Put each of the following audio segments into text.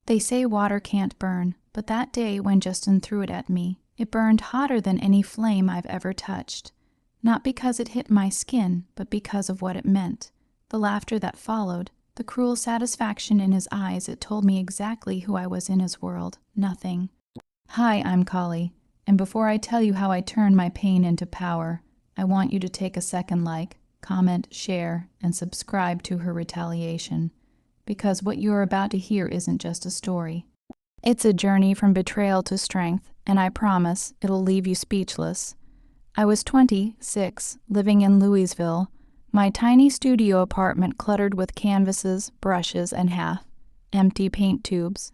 They say water can't burn, but that day when Justin threw it at me, it burned hotter than any flame I've ever touched. Not because it hit my skin, but because of what it meant. The laughter that followed, the cruel satisfaction in his eyes, it told me exactly who I was in his world. Nothing. Hi, I'm Kali, and before I tell you how I turned my pain into power, I want you to take a second comment, share, and subscribe to her Retaliation, because what you're about to hear isn't just a story. It's a journey from betrayal to strength, and I promise it'll leave you speechless. I was 26, living in Louisville, my tiny studio apartment cluttered with canvases, brushes, and half-empty paint tubes.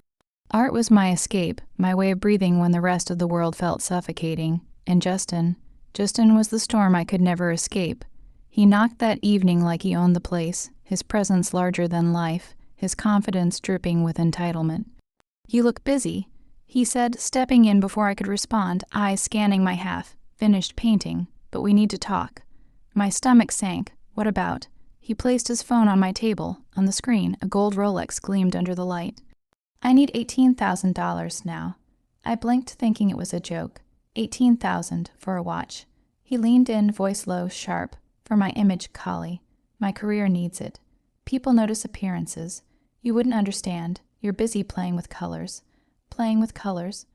Art was my escape, my way of breathing when the rest of the world felt suffocating. And Justin was the storm I could never escape. He knocked that evening like he owned the place, his presence larger than life, his confidence dripping with entitlement. "You look busy," he said, stepping in before I could respond, eyes scanning my half-finished painting. "But we need to talk." My stomach sank. "What about?" He placed his phone on my table. On the screen, a gold Rolex gleamed under the light. "I need $18,000 now." I blinked, thinking it was a joke. $18,000 for a watch. He leaned in, voice low, sharp. "For my image, Kali. My career needs it. People notice appearances. You wouldn't understand. You're busy playing with colors." Playing with colors?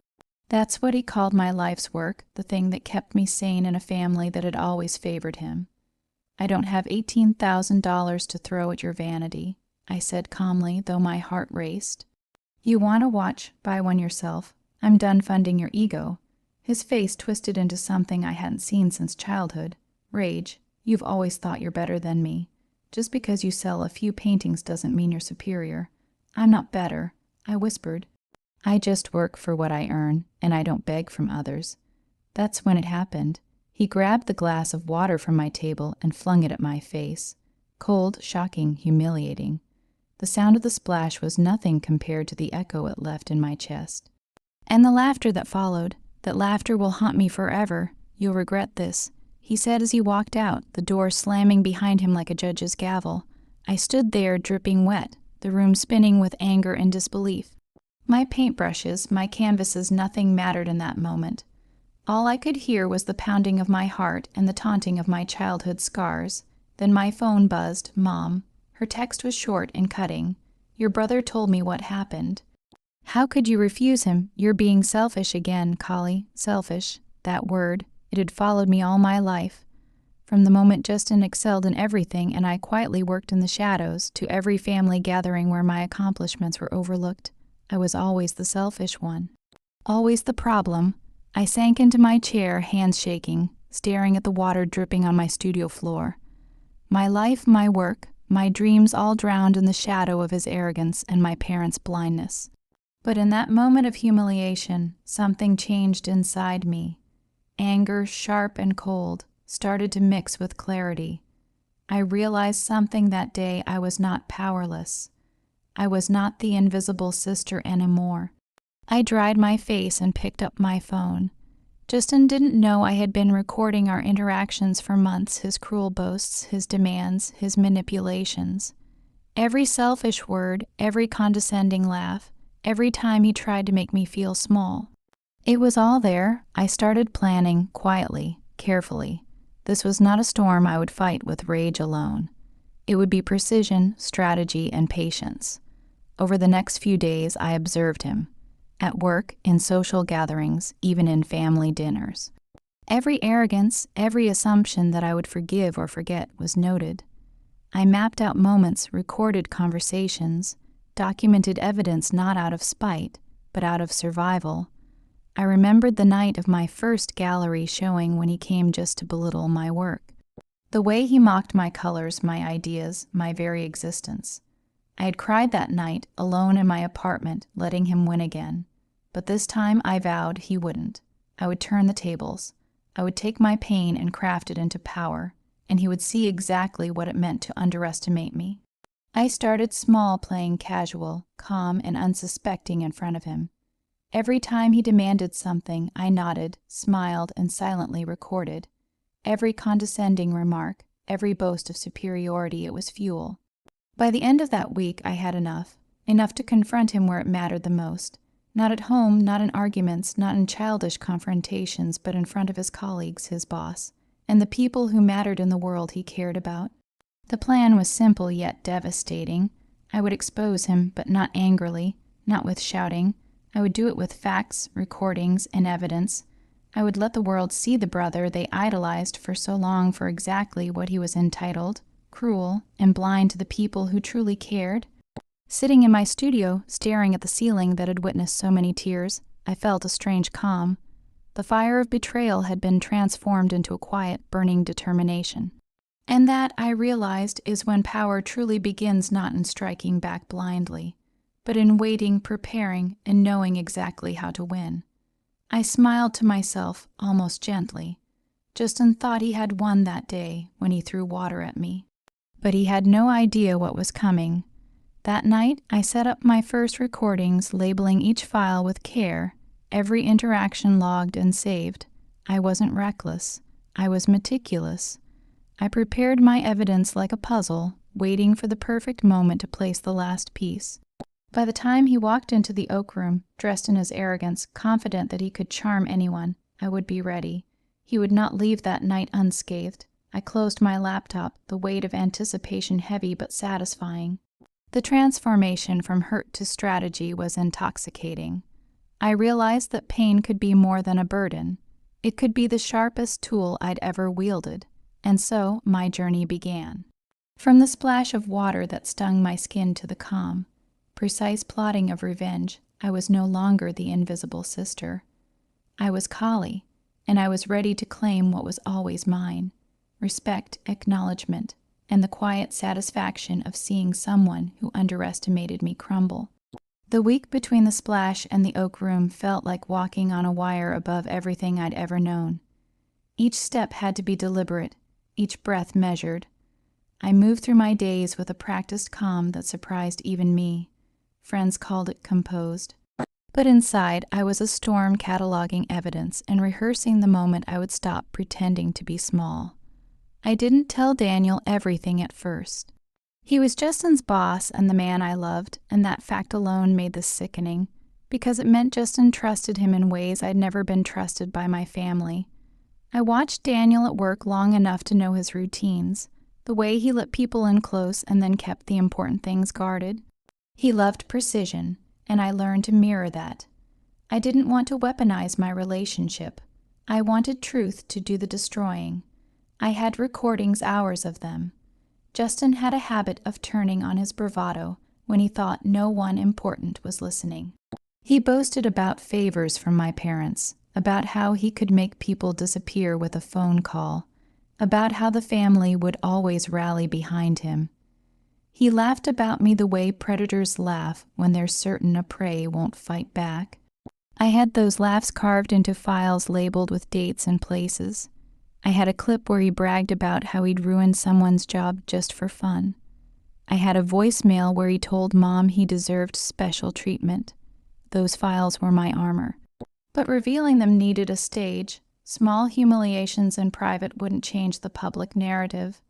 That's what he called my life's work, the thing that kept me sane in a family that had always favored him. "I don't have $18,000 to throw at your vanity," I said calmly, though my heart raced. "You want a watch? Buy one yourself. I'm done funding your ego." His face twisted into something I hadn't seen since childhood. Rage. "You've always thought you're better than me. Just because you sell a few paintings doesn't mean you're superior." "I'm not better," I whispered. "I just work for what I earn, and I don't beg from others." That's when it happened. He grabbed the glass of water from my table and flung it at my face. Cold, shocking, humiliating. The sound of the splash was nothing compared to the echo it left in my chest. And the laughter that followed. "That laughter will haunt me forever. You'll regret this," he said as he walked out, the door slamming behind him like a judge's gavel. I stood there, dripping wet, the room spinning with anger and disbelief. My paintbrushes, my canvases, nothing mattered in that moment. All I could hear was the pounding of my heart and the taunting of my childhood scars. Then my phone buzzed. Mom. Her text was short and cutting. "Your brother told me what happened." "How could you refuse him? You're being selfish again, Kali." Selfish. That word. It had followed me all my life. From the moment Justin excelled in everything and I quietly worked in the shadows, to every family gathering where my accomplishments were overlooked, I was always the selfish one. Always the problem. I sank into my chair, hands shaking, staring at the water dripping on my studio floor. My life, my work, my dreams all drowned in the shadow of his arrogance and my parents' blindness. But in that moment of humiliation, something changed inside me. Anger, sharp and cold, started to mix with clarity. I realized something that day. I was not powerless. I was not the invisible sister anymore. I dried my face and picked up my phone. Justin didn't know I had been recording our interactions for months, his cruel boasts, his demands, his manipulations. Every selfish word, every condescending laugh, every time he tried to make me feel small. It was all there. I started planning, quietly, carefully. This was not a storm I would fight with rage alone. It would be precision, strategy, and patience. Over the next few days, I observed him. At work, in social gatherings, even in family dinners. Every arrogance, every assumption that I would forgive or forget was noted. I mapped out moments, recorded conversations, documented evidence not out of spite, but out of survival. I remembered the night of my first gallery showing when he came just to belittle my work. The way he mocked my colors, my ideas, my very existence. I had cried that night, alone in my apartment, letting him win again. But this time I vowed he wouldn't. I would turn the tables. I would take my pain and craft it into power, and he would see exactly what it meant to underestimate me. I started small, playing casual, calm, and unsuspecting in front of him. Every time he demanded something, I nodded, smiled, and silently recorded. Every condescending remark, every boast of superiority, it was fuel. By the end of that week, I had enough. enough to confront him where it mattered the most. Not at home, not in arguments, not in childish confrontations, but in front of his colleagues, his boss, and the people who mattered in the world he cared about. The plan was simple yet devastating. I would expose him, but not angrily, not with shouting. I would do it with facts, recordings, and evidence. I would let the world see the brother they idolized for so long for exactly what he was entitled, cruel, and blind to the people who truly cared. Sitting in my studio, staring at the ceiling that had witnessed so many tears, I felt a strange calm. The fire of betrayal had been transformed into a quiet, burning determination. And that, I realized, is when power truly begins, not in striking back blindly, but in waiting, preparing, and knowing exactly how to win. I smiled to myself, almost gently. Justin thought he had won that day when he threw water at me. But he had no idea what was coming. That night, I set up my first recordings, labeling each file with care, every interaction logged and saved. I wasn't reckless. I was meticulous. I prepared my evidence like a puzzle, waiting for the perfect moment to place the last piece. By the time he walked into the oak room, dressed in his arrogance, confident that he could charm anyone, I would be ready. He would not leave that night unscathed. I closed my laptop, the weight of anticipation heavy but satisfying. The transformation from hurt to strategy was intoxicating. I realized that pain could be more than a burden. It could be the sharpest tool I'd ever wielded, and so my journey began. From the splash of water that stung my skin to the calm, precise plotting of revenge, I was no longer the invisible sister. I was Kali, and I was ready to claim what was always mine: respect, acknowledgement, and the quiet satisfaction of seeing someone who underestimated me crumble. The week between the splash and the oak room felt like walking on a wire above everything I'd ever known. Each step had to be deliberate, each breath measured. I moved through my days with a practiced calm that surprised even me. Friends called it composed. But inside, I was a storm cataloging evidence and rehearsing the moment I would stop pretending to be small. I didn't tell Daniel everything at first. He was Justin's boss and the man I loved, and that fact alone made this sickening, because it meant Justin trusted him in ways I'd never been trusted by my family. I watched Daniel at work long enough to know his routines, the way he let people in close and then kept the important things guarded. He loved precision, and I learned to mirror that. I didn't want to weaponize my relationship. I wanted truth to do the destroying. I had recordings, hours of them. Justin had a habit of turning on his bravado when he thought no one important was listening. He boasted about favors from my parents, about how he could make people disappear with a phone call, about how the family would always rally behind him. He laughed about me the way predators laugh when they're certain a prey won't fight back. I had those laughs carved into files labeled with dates and places. I had a clip where he bragged about how he'd ruined someone's job just for fun. I had a voicemail where he told Mom he deserved special treatment. Those files were my armor. But revealing them needed a stage. Small humiliations in private wouldn't change the public narrative.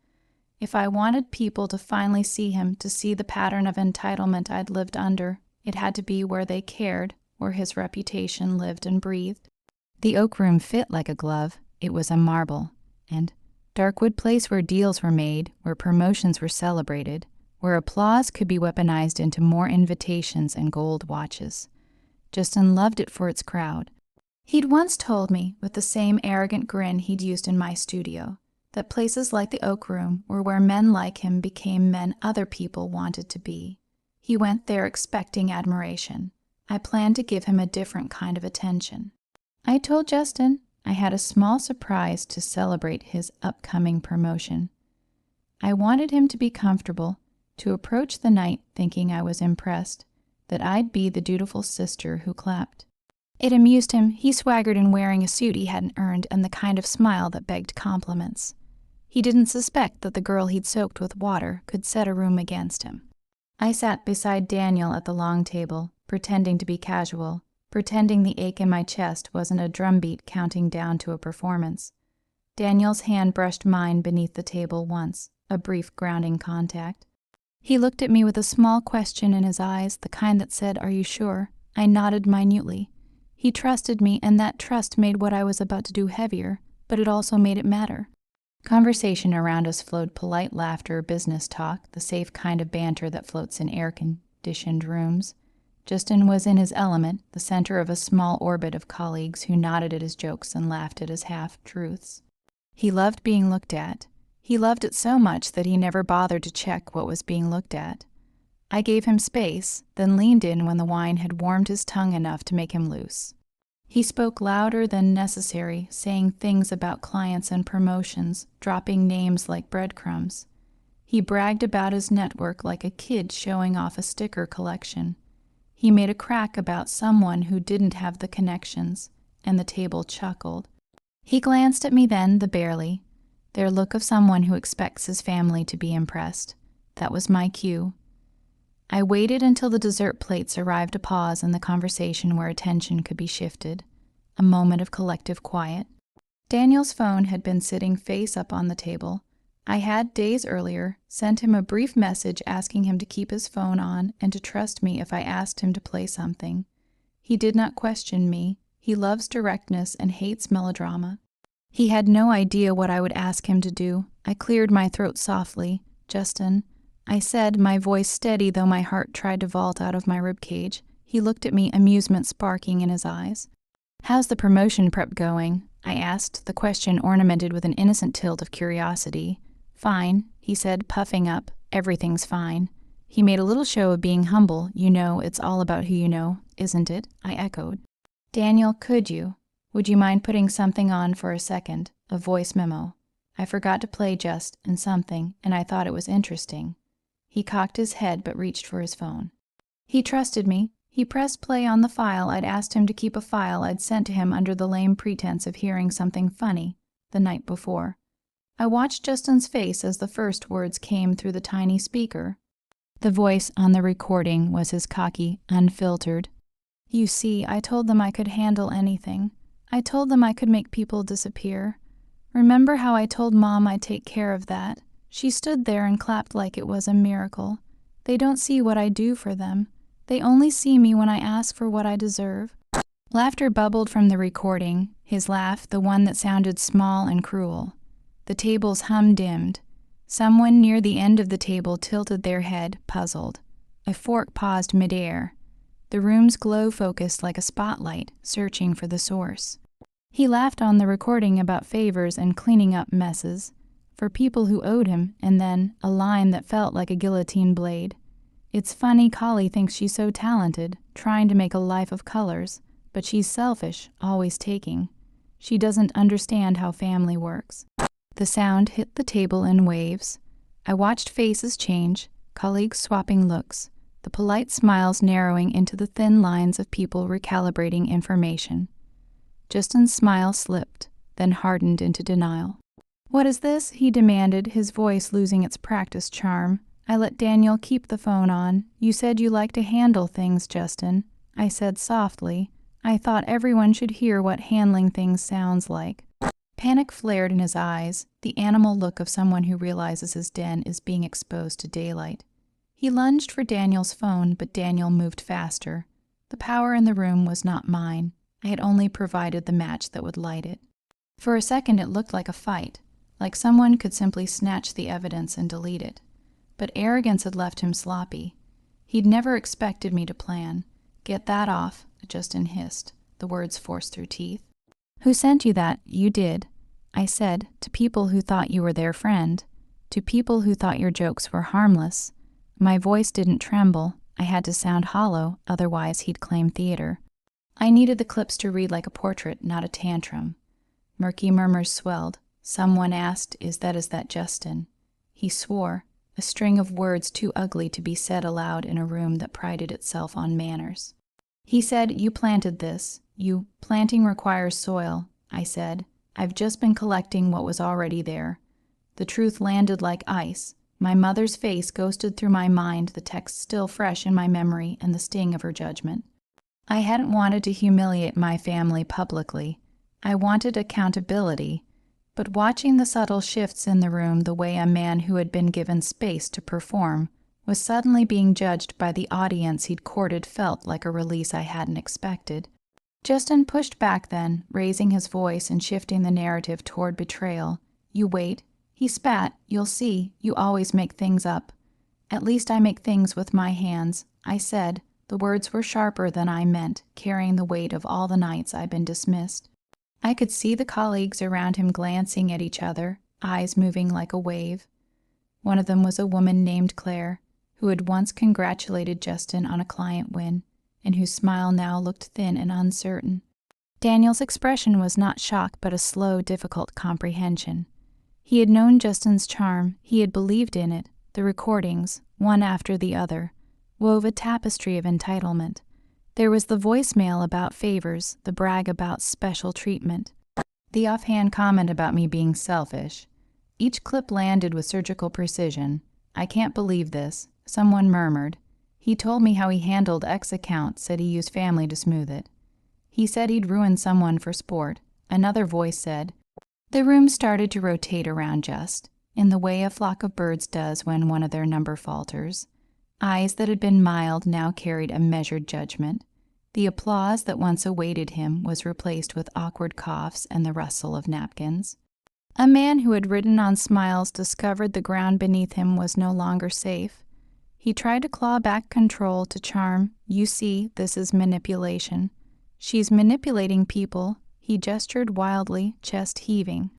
If I wanted people to finally see him, to see the pattern of entitlement I'd lived under, it had to be where they cared, where his reputation lived and breathed. The oak room fit like a glove. It was a marble. And Darkwood Place, where deals were made, where promotions were celebrated, where applause could be weaponized into more invitations and gold watches. Justin loved it for its crowd. He'd once told me, with the same arrogant grin he'd used in my studio, that places like the oak room were where men like him became men other people wanted to be. He went there expecting admiration. I planned to give him a different kind of attention. I told Justin I had a small surprise to celebrate his upcoming promotion. I wanted him to be comfortable, to approach the night thinking I was impressed, that I'd be the dutiful sister who clapped. It amused him. He swaggered in wearing a suit he hadn't earned and the kind of smile that begged compliments. He didn't suspect that the girl he'd soaked with water could set a room against him. I sat beside Daniel at the long table, pretending to be casual, pretending the ache in my chest wasn't a drumbeat counting down to a performance. Daniel's hand brushed mine beneath the table once, a brief grounding contact. He looked at me with a small question in his eyes, the kind that said, "Are you sure?" I nodded minutely. He trusted me, and that trust made what I was about to do heavier, but it also made it matter. Conversation around us flowed polite laughter, business talk, the safe kind of banter that floats in air-conditioned rooms. Justin was in his element, the center of a small orbit of colleagues who nodded at his jokes and laughed at his half-truths. He loved being looked at. He loved it so much that he never bothered to check what was being looked at. I gave him space, then leaned in when the wine had warmed his tongue enough to make him loose. He spoke louder than necessary, saying things about clients and promotions, dropping names like breadcrumbs. He bragged about his network like a kid showing off a sticker collection. He made a crack about someone who didn't have the connections, and the table chuckled. He glanced at me then, the barely, their look of someone who expects his family to be impressed. That was my cue. I waited until the dessert plates arrived, a pause in the conversation where attention could be shifted, a moment of collective quiet. Daniel's phone had been sitting face up on the table. I had, days earlier, sent him a brief message asking him to keep his phone on and to trust me if I asked him to play something. He did not question me. He loves directness and hates melodrama. He had no idea what I would ask him to do. I cleared my throat softly. "Justin," I said, my voice steady though my heart tried to vault out of my ribcage. He looked at me, amusement sparking in his eyes. "How's the promotion prep going?" I asked, the question ornamented with an innocent tilt of curiosity. "Fine," he said, puffing up. "Everything's fine." He made a little show of being humble. "You know, it's all about who you know, isn't it?" I echoed. "Daniel, would you mind putting something on for a second? A voice memo. I forgot to play just and something, and I thought it was interesting." He cocked his head but reached for his phone. He trusted me. He pressed play on the file. I'd asked him to keep a file I'd sent to him under the lame pretense of hearing something funny the night before. I watched Justin's face as the first words came through the tiny speaker. The voice on the recording was his cocky, unfiltered. "You see, I told them I could handle anything. I told them I could make people disappear. Remember how I told Mom I'd take care of that? She stood there and clapped like it was a miracle. They don't see what I do for them. They only see me when I ask for what I deserve." Laughter bubbled from the recording, his laugh, the one that sounded small and cruel. The table's hum dimmed. Someone near the end of the table tilted their head, puzzled. A fork paused midair. The room's glow focused like a spotlight, searching for the source. He laughed on the recording about favors and cleaning up messes, for people who owed him, and then a line that felt like a guillotine blade. "It's funny Collie thinks she's so talented, trying to make a life of colors, but she's selfish, always taking. She doesn't understand how family works." The sound hit the table in waves. I watched faces change, colleagues swapping looks, the polite smiles narrowing into the thin lines of people recalibrating information. Justin's smile slipped, then hardened into denial. "What is this?" he demanded, his voice losing its practiced charm. I let Daniel keep the phone on. "You said you like to handle things, Justin," I said softly. I thought everyone should hear what handling things sounds like. Panic flared in his eyes, the animal look of someone who realizes his den is being exposed to daylight. He lunged for Daniel's phone, but Daniel moved faster. The power in the room was not mine. I had only provided the match that would light it. For a second it looked like a fight, like someone could simply snatch the evidence and delete it. But arrogance had left him sloppy. He'd never expected me to plan. "Get that off," Justin hissed, the words forced through teeth. "Who sent you that?" "You did," I said, "to people who thought you were their friend, to people who thought your jokes were harmless." My voice didn't tremble. I had to sound hollow, otherwise he'd claim theater. I needed the clips to read like a portrait, not a tantrum. Murky murmurs swelled. Someone asked, is that Justin?" He swore, a string of words too ugly to be said aloud in a room that prided itself on manners. He said, "You planted this. Planting requires soil," I said. "I've just been collecting what was already there." The truth landed like ice. My mother's face ghosted through my mind, the text still fresh in my memory and the sting of her judgment. I hadn't wanted to humiliate my family publicly. I wanted accountability. But watching the subtle shifts in the room, the way a man who had been given space to perform Was suddenly being judged by the audience he'd courted felt like a release I hadn't expected. Justin pushed back then, raising his voice and shifting the narrative toward betrayal. You wait. He spat. You'll see. You always make things up. At least I make things with my hands, I said. The words were sharper than I meant, carrying the weight of all the nights I'd been dismissed. I could see the colleagues around him glancing at each other, eyes moving like a wave. One of them was a woman named Claire, who had once congratulated Justin on a client win, and whose smile now looked thin and uncertain. Daniel's expression was not shock, but a slow, difficult comprehension. He had known Justin's charm, he had believed in it. The recordings, one after the other, wove a tapestry of entitlement. There was the voicemail about favors, the brag about special treatment, the offhand comment about me being selfish. Each clip landed with surgical precision. I can't believe this, someone murmured. He told me how he handled X account, said he used family to smooth it. He said he'd ruined someone for sport. Another voice said. The room started to rotate around Just, in the way a flock of birds does when one of their number falters. Eyes that had been mild now carried a measured judgment. The applause that once awaited him was replaced with awkward coughs and the rustle of napkins. A man who had ridden on smiles discovered the ground beneath him was no longer safe. He tried to claw back control to charm. You see, this is manipulation. She's manipulating people. He gestured wildly, chest heaving.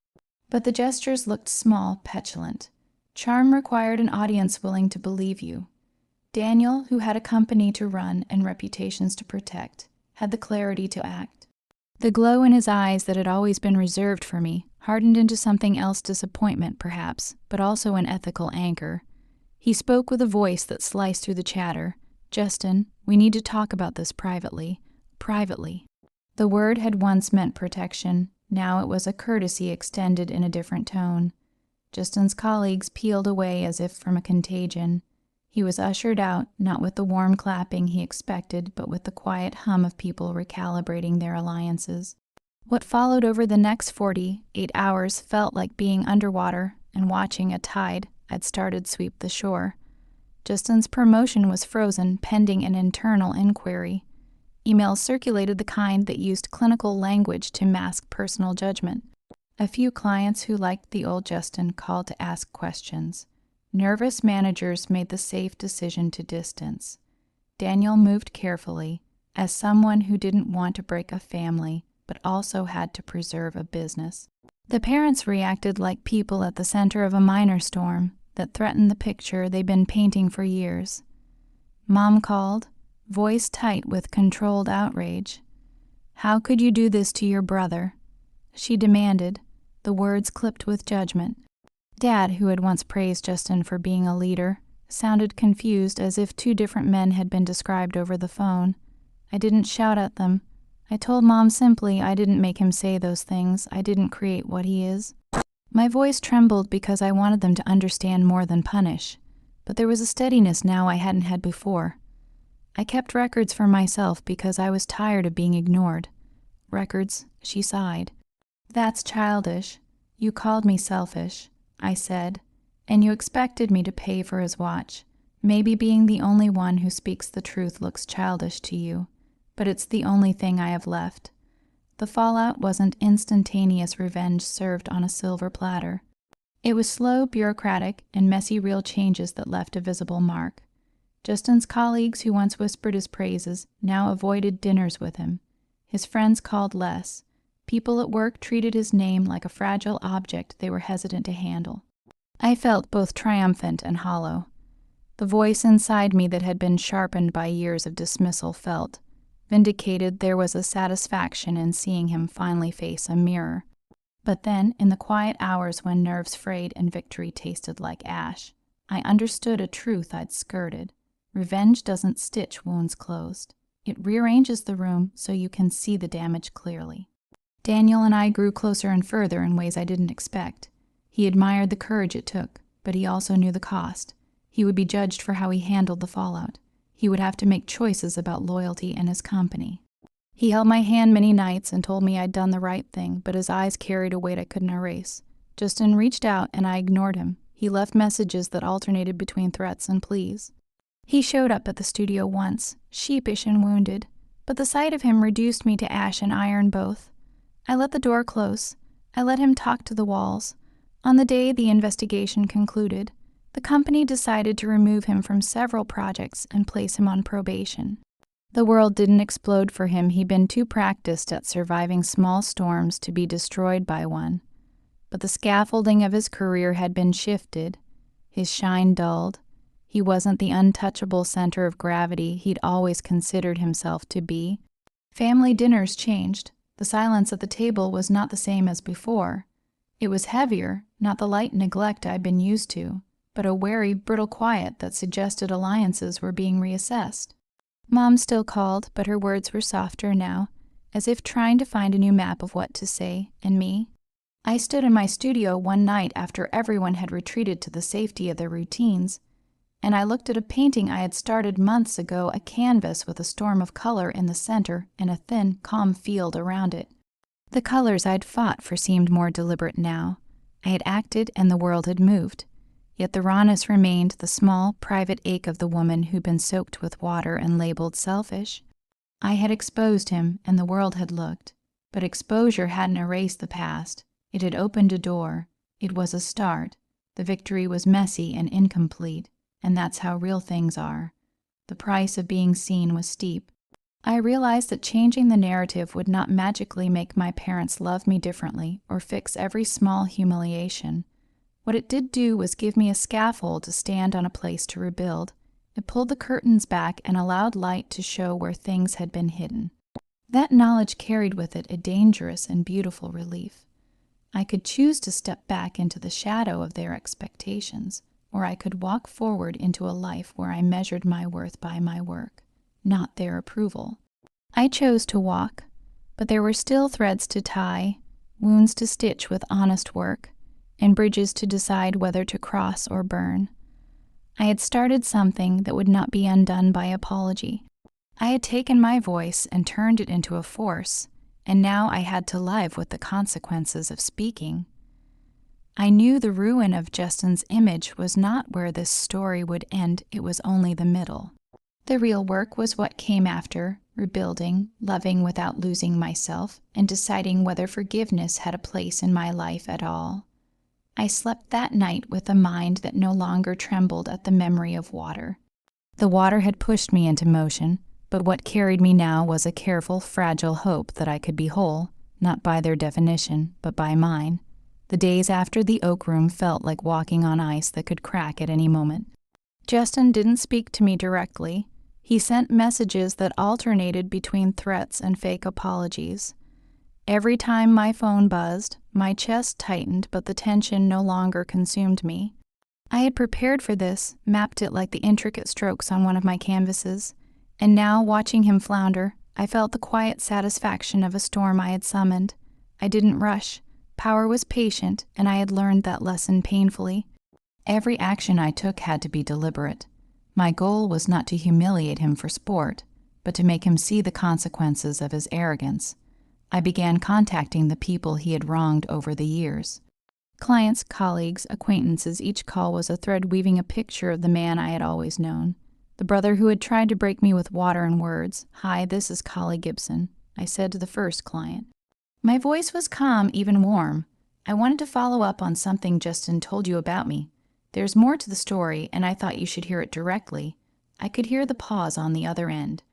But the gestures looked small, petulant. Charm required an audience willing to believe you. Daniel, who had a company to run and reputations to protect, had the clarity to act. The glow in his eyes that had always been reserved for me hardened into something else, disappointment perhaps, but also an ethical anchor. He spoke with a voice that sliced through the chatter. Justin, we need to talk about this privately. Privately. The word had once meant protection. Now it was a courtesy extended in a different tone. Justin's colleagues peeled away as if from a contagion. He was ushered out, not with the warm clapping he expected, but with the quiet hum of people recalibrating their alliances. What followed over the next 48 hours felt like being underwater and watching a tide I'd started sweep the shore. Justin's promotion was frozen pending an internal inquiry. Emails circulated the kind that used clinical language to mask personal judgment. A few clients who liked the old Justin called to ask questions. Nervous managers made the safe decision to distance. Daniel moved carefully, as someone who didn't want to break a family, but also had to preserve a business. The parents reacted like people at the center of a minor storm that threatened the picture they'd been painting for years. Mom called, voice tight with controlled outrage. How could you do this to your brother? She demanded, the words clipped with judgment. Dad, who had once praised Justin for being a leader, sounded confused as if two different men had been described over the phone. I didn't shout at them. I told Mom simply I didn't make him say those things. I didn't create what he is. My voice trembled because I wanted them to understand more than punish, but there was a steadiness now I hadn't had before. I kept records for myself because I was tired of being ignored. Records, she sighed. That's childish. You called me selfish, I said, and you expected me to pay for his watch. Maybe being the only one who speaks the truth looks childish to you, but it's the only thing I have left. The fallout wasn't instantaneous revenge served on a silver platter. It was slow, bureaucratic, and messy real changes that left a visible mark. Justin's colleagues who once whispered his praises now avoided dinners with him. His friends called less. People at work treated his name like a fragile object they were hesitant to handle. I felt both triumphant and hollow. The voice inside me that had been sharpened by years of dismissal felt. Vindicated, there was a satisfaction in seeing him finally face a mirror. But then, in the quiet hours when nerves frayed and victory tasted like ash, I understood a truth I'd skirted. Revenge doesn't stitch wounds closed. It rearranges the room so you can see the damage clearly. Daniel and I grew closer and further in ways I didn't expect. He admired the courage it took, but he also knew the cost. He would be judged for how he handled the fallout. He would have to make choices about loyalty and his company. He held my hand many nights and told me I'd done the right thing, but his eyes carried a weight I couldn't erase. Justin reached out and I ignored him. He left messages that alternated between threats and pleas. He showed up at the studio once, sheepish and wounded, but the sight of him reduced me to ash and iron both. I let the door close. I let him talk to the walls. On the day the investigation concluded, the company decided to remove him from several projects and place him on probation. The world didn't explode for him. He'd been too practiced at surviving small storms to be destroyed by one. But the scaffolding of his career had been shifted, his shine dulled. He wasn't the untouchable center of gravity he'd always considered himself to be. Family dinners changed. The silence at the table was not the same as before. It was heavier, not the light neglect I'd been used to, but a wary, brittle quiet that suggested alliances were being reassessed. Mom still called, but her words were softer now, as if trying to find a new map of what to say, and me. I stood in my studio one night after everyone had retreated to the safety of their routines, and I looked at a painting I had started months ago, a canvas with a storm of color in the center and a thin, calm field around it. The colors I'd fought for seemed more deliberate now. I had acted and the world had moved. Yet the rawness remained, the small, private ache of the woman who'd been soaked with water and labeled selfish. I had exposed him, and the world had looked. But exposure hadn't erased the past. It had opened a door. It was a start. The victory was messy and incomplete, and that's how real things are. The price of being seen was steep. I realized that changing the narrative would not magically make my parents love me differently or fix every small humiliation. What it did do was give me a scaffold to stand on, a place to rebuild. It pulled the curtains back and allowed light to show where things had been hidden. That knowledge carried with it a dangerous and beautiful relief. I could choose to step back into the shadow of their expectations, or I could walk forward into a life where I measured my worth by my work, not their approval. I chose to walk, but there were still threads to tie, wounds to stitch with honest work, and bridges to decide whether to cross or burn. I had started something that would not be undone by apology. I had taken my voice and turned it into a force, and now I had to live with the consequences of speaking. I knew the ruin of Justin's image was not where this story would end, it was only the middle. The real work was what came after, rebuilding, loving without losing myself, and deciding whether forgiveness had a place in my life at all. I slept that night with a mind that no longer trembled at the memory of water. The water had pushed me into motion, but what carried me now was a careful, fragile hope that I could be whole, not by their definition, but by mine. The days after the Oak Room felt like walking on ice that could crack at any moment. Justin didn't speak to me directly. He sent messages that alternated between threats and fake apologies. Every time my phone buzzed, my chest tightened, but the tension no longer consumed me. I had prepared for this, mapped it like the intricate strokes on one of my canvases, and now, watching him flounder, I felt the quiet satisfaction of a storm I had summoned. I didn't rush. Power was patient, and I had learned that lesson painfully. Every action I took had to be deliberate. My goal was not to humiliate him for sport, but to make him see the consequences of his arrogance. I began contacting the people he had wronged over the years. Clients, colleagues, acquaintances, each call was a thread weaving a picture of the man I had always known. The brother who had tried to break me with water and words. "Hi, this is Collie Gibson," I said to the first client. My voice was calm, even warm. "I wanted to follow up on something Justin told you about me. There's more to the story, and I thought you should hear it directly." I could hear the pause on the other end.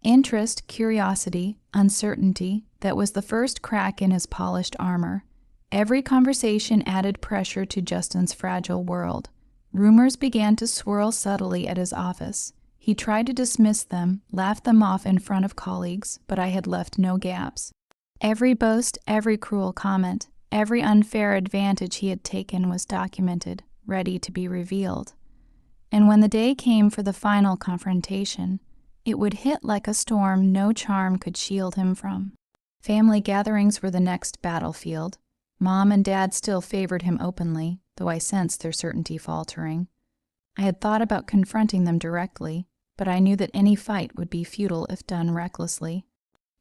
Interest, curiosity, uncertainty, that was the first crack in his polished armor. Every conversation added pressure to Justin's fragile world. Rumors began to swirl subtly at his office. He tried to dismiss them, laugh them off in front of colleagues, but I had left no gaps. Every boast, every cruel comment, every unfair advantage he had taken was documented, ready to be revealed. And when the day came for the final confrontation, it would hit like a storm no charm could shield him from. Family gatherings were the next battlefield. Mom and Dad still favored him openly, though I sensed their certainty faltering. I had thought about confronting them directly, but I knew that any fight would be futile if done recklessly.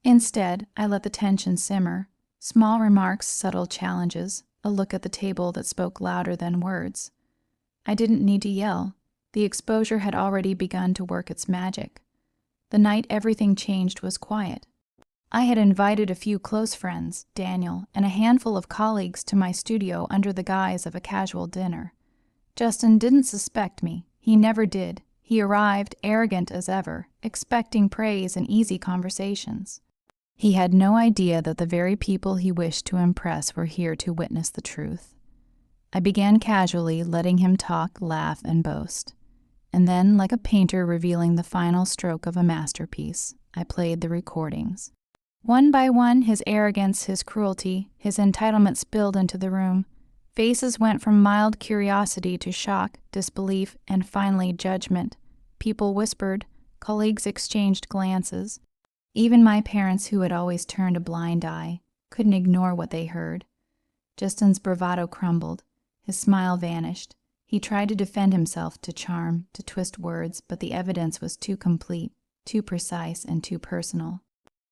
Instead, I let the tension simmer. Small remarks, subtle challenges, a look at the table that spoke louder than words. I didn't need to yell. The exposure had already begun to work its magic. The night everything changed was quiet. I had invited a few close friends, Daniel, and a handful of colleagues to my studio under the guise of a casual dinner. Justin didn't suspect me. He never did. He arrived, arrogant as ever, expecting praise and easy conversations. He had no idea that the very people he wished to impress were here to witness the truth. I began casually, letting him talk, laugh, and boast. And then, like a painter revealing the final stroke of a masterpiece, I played the recordings. One by one, his arrogance, his cruelty, his entitlement spilled into the room. Faces went from mild curiosity to shock, disbelief, and finally judgment. People whispered, colleagues exchanged glances. Even my parents, who had always turned a blind eye, couldn't ignore what they heard. Justin's bravado crumbled. His smile vanished. He tried to defend himself, to charm, to twist words, but the evidence was too complete, too precise, and too personal.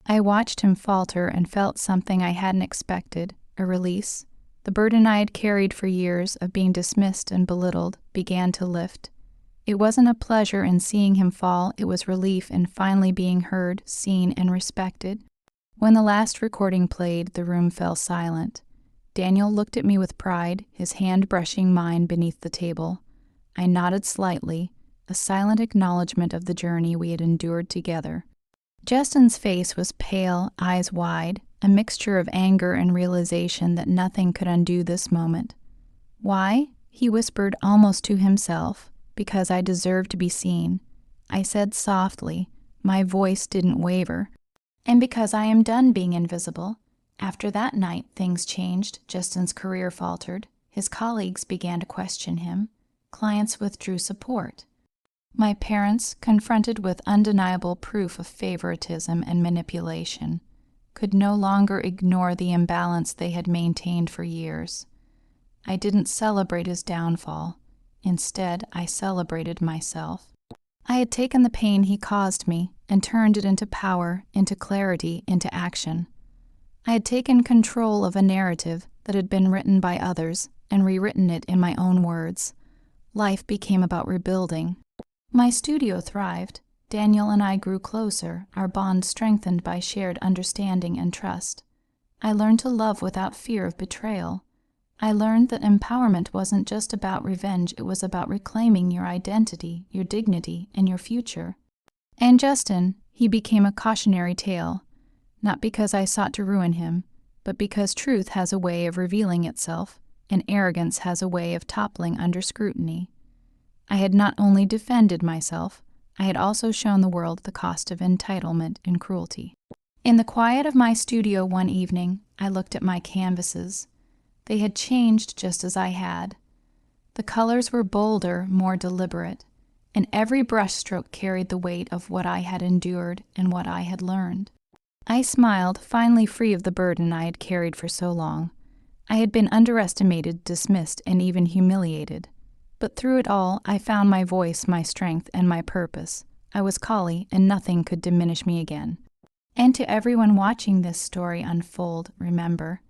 I watched him falter and felt something I hadn't expected, a release. The burden I had carried for years of being dismissed and belittled began to lift. It wasn't a pleasure in seeing him fall, it was relief in finally being heard, seen, and respected. When the last recording played, the room fell silent. Daniel looked at me with pride, his hand brushing mine beneath the table. I nodded slightly, a silent acknowledgement of the journey we had endured together. Justin's face was pale, eyes wide, a mixture of anger and realization that nothing could undo this moment. Why? He whispered almost to himself. Because I deserved to be seen. I said softly, my voice didn't waver. And because I am done being invisible. After that night, things changed. Justin's career faltered. His colleagues began to question him. Clients withdrew support. My parents, confronted with undeniable proof of favoritism and manipulation, could no longer ignore the imbalance they had maintained for years. I didn't celebrate his downfall. Instead, I celebrated myself. I had taken the pain he caused me and turned it into power, into clarity, into action. I had taken control of a narrative that had been written by others and rewritten it in my own words. Life became about rebuilding. My studio thrived. Daniel and I grew closer, our bond strengthened by shared understanding and trust. I learned to love without fear of betrayal. I learned that empowerment wasn't just about revenge, it was about reclaiming your identity, your dignity, and your future. And Justin, he became a cautionary tale, not because I sought to ruin him, but because truth has a way of revealing itself, and arrogance has a way of toppling under scrutiny. I had not only defended myself, I had also shown the world the cost of entitlement and cruelty. In the quiet of my studio one evening, I looked at my canvases. They had changed just as I had. The colors were bolder, more deliberate, and every brushstroke carried the weight of what I had endured and what I had learned. I smiled, finally free of the burden I had carried for so long. I had been underestimated, dismissed, and even humiliated. But through it all, I found my voice, my strength, and my purpose. I was Kali, and nothing could diminish me again. And to everyone watching this story unfold, remember,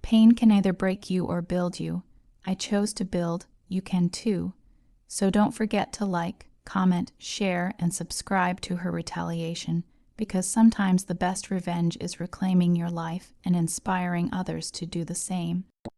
pain can either break you or build you. I chose to build, you can too. So don't forget to like, comment, share, and subscribe to her Retaliation, because sometimes the best revenge is reclaiming your life and inspiring others to do the same.